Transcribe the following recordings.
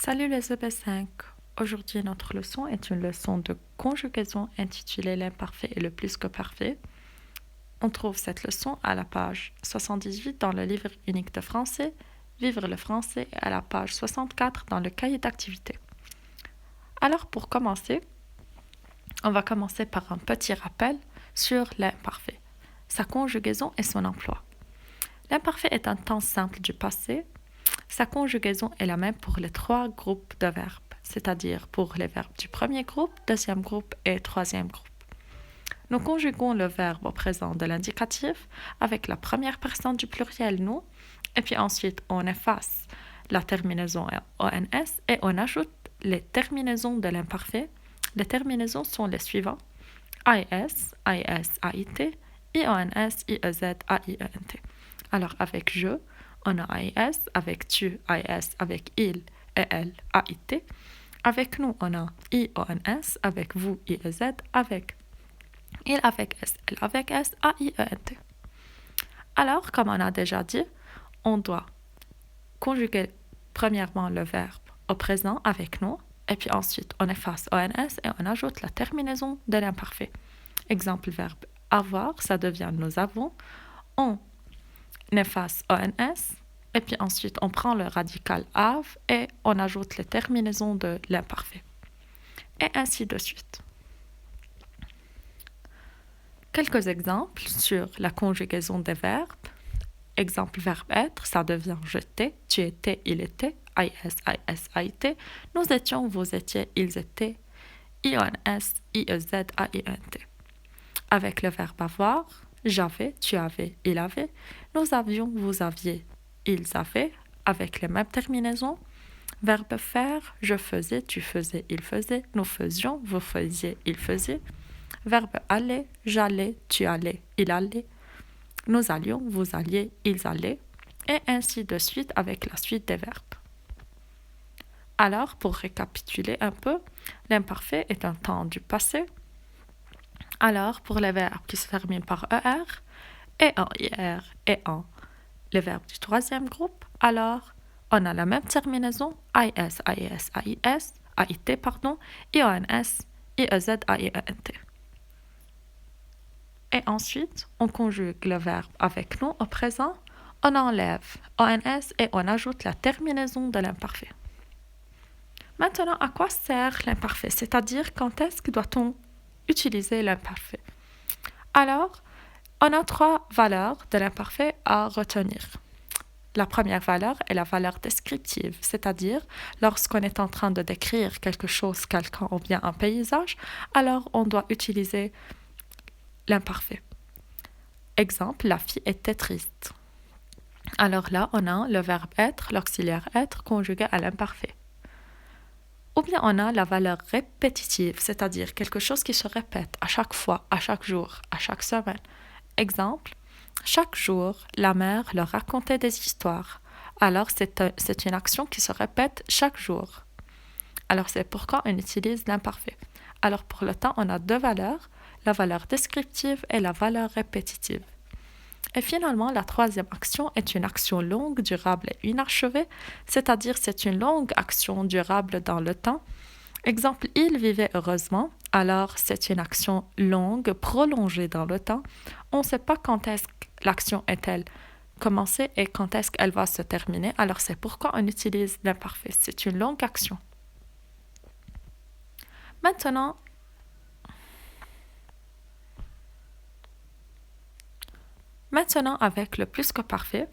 Salut les EB5. Aujourd'hui, notre leçon est une leçon de conjugaison intitulée L'imparfait et le plus que parfait. On trouve cette leçon à la page 78 dans le livre unique de français, Vivre le français, et à la page 64 dans le cahier d'activité. Alors, pour commencer, on va commencer par un petit rappel sur l'imparfait, sa conjugaison et son emploi. L'imparfait est un temps simple du passé. Sa conjugaison est la même pour les trois groupes de verbes, c'est-à-dire pour les verbes du premier groupe, deuxième groupe et troisième groupe. Nous conjuguons le verbe au présent de l'indicatif avec la première personne du pluriel nous, et puis ensuite on efface la terminaison ONS et on ajoute les terminaisons de l'imparfait. Les terminaisons sont les suivants: AES, AES, AIT, IONS, IEZ, AIENT. Alors avec je, on a AIS, avec tu, AIS, avec il et elle, AIT. Avec nous, on a IONS, avec vous, IEZ, avec il, avec S, elle, avec S, AIENT. Alors, comme on a déjà dit, on doit conjuguer premièrement le verbe au présent avec nous, et puis ensuite on efface ONS et on ajoute la terminaison de l'imparfait. Exemple verbe avoir, ça devient nous avons. On efface ONS, et puis ensuite on prend le radical have et on ajoute les terminaisons de l'imparfait. Et ainsi de suite. Quelques exemples sur la conjugaison des verbes. Exemple verbe être, ça devient j'étais, tu étais, il était, IS, IS, AIT. Nous étions, vous étiez, ils étaient, IONS, IEZ, AIENT. Avec le verbe avoir, j'avais, tu avais, il avait. Nous avions, vous aviez, ils avaient, avec les mêmes terminaisons. Verbe faire, je faisais, tu faisais, il faisait. Nous faisions, vous faisiez, il faisait. Verbe aller, j'allais, tu allais, il allait. Nous allions, vous alliez, ils allaient. Et ainsi de suite avec la suite des verbes. Alors, pour récapituler un peu, l'imparfait est un temps du passé. Alors, pour les verbes qui se terminent par ER, et en IR et en les verbes du troisième groupe, alors on a la même terminaison IS, IES, AIS, AIT, pardon, IONS, IEZ, AIENT. Et ensuite, on conjugue le verbe avec nous au présent, on enlève ONS et on ajoute la terminaison de l'imparfait. Maintenant, à quoi sert l'imparfait? C'est-à-dire, quand est-ce que doit-on utiliser l'imparfait? Alors, on a trois valeurs de l'imparfait à retenir. La première valeur est la valeur descriptive, c'est-à-dire lorsqu'on est en train de décrire quelque chose, quelqu'un ou bien un paysage, alors on doit utiliser l'imparfait. Exemple, la fille était triste. Alors là, on a le verbe être, l'auxiliaire être, conjugué à l'imparfait. Ou bien on a la valeur répétitive, c'est-à-dire quelque chose qui se répète à chaque fois, à chaque jour, à chaque semaine. Exemple, chaque jour, la mère leur racontait des histoires. Alors, c'est une action qui se répète chaque jour. Alors, c'est pourquoi on utilise l'imparfait. Alors, pour le temps, on a deux valeurs, la valeur descriptive et la valeur répétitive. Et finalement, la troisième action est une action longue, durable et inachevée, c'est-à-dire c'est une longue action durable dans le temps. Exemple, il vivait heureusement, alors c'est une action longue, prolongée dans le temps. On ne sait pas quand est-ce que l'action est-elle commencée et quand est-ce qu'elle va se terminer, alors c'est pourquoi on utilise l'imparfait. C'est une longue action. Maintenant, avec le plus que parfait.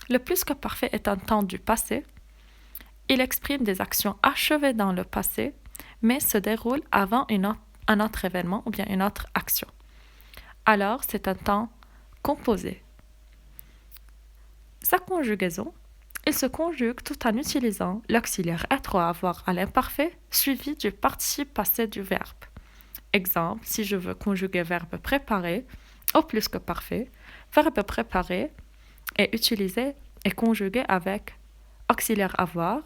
Le plus que parfait est un temps du passé. Il exprime des actions achevées dans le passé, mais se déroule avant un autre événement ou bien une autre action. Alors, c'est un temps composé. Sa conjugaison, il se conjugue tout en utilisant l'auxiliaire être ou avoir à l'imparfait suivi du participe passé du verbe. Exemple, si je veux conjuguer verbe préparer au plus que parfait, verbe préparer est utilisé et conjugué avec auxiliaire avoir.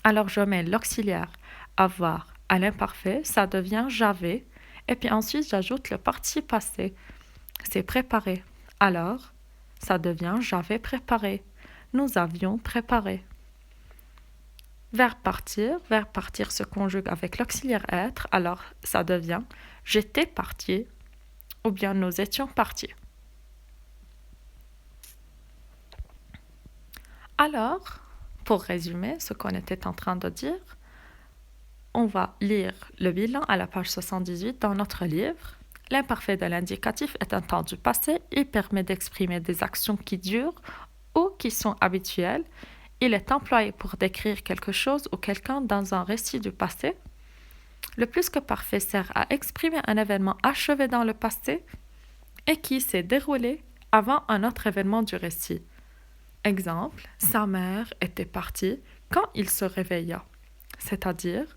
Alors je mets l'auxiliaire avoir à l'imparfait, ça devient j'avais, et puis ensuite j'ajoute le participe passé, c'est préparé. Alors ça devient j'avais préparé, nous avions préparé. Verbe partir se conjugue avec l'auxiliaire être, alors ça devient j'étais parti ou bien nous étions partis. Alors, pour résumer ce qu'on était en train de dire, on va lire le bilan à la page 78 dans notre livre. L'imparfait de l'indicatif est un temps du passé. Il permet d'exprimer des actions qui durent ou qui sont habituelles. Il est employé pour décrire quelque chose ou quelqu'un dans un récit du passé. Le plus que parfait sert à exprimer un événement achevé dans le passé et qui s'est déroulé avant un autre événement du récit. Exemple, sa mère était partie quand il se réveilla. C'est-à-dire,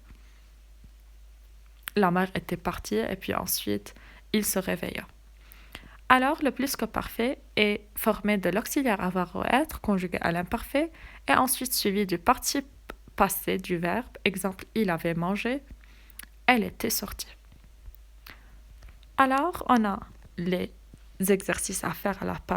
la mère était partie et puis ensuite, il se réveilla. Alors, le plus que parfait est formé de l'auxiliaire avoir ou être conjugué à l'imparfait et ensuite suivi du participe passé du verbe. Exemple, il avait mangé, elle était sortie. Alors, on a les exercices à faire à la page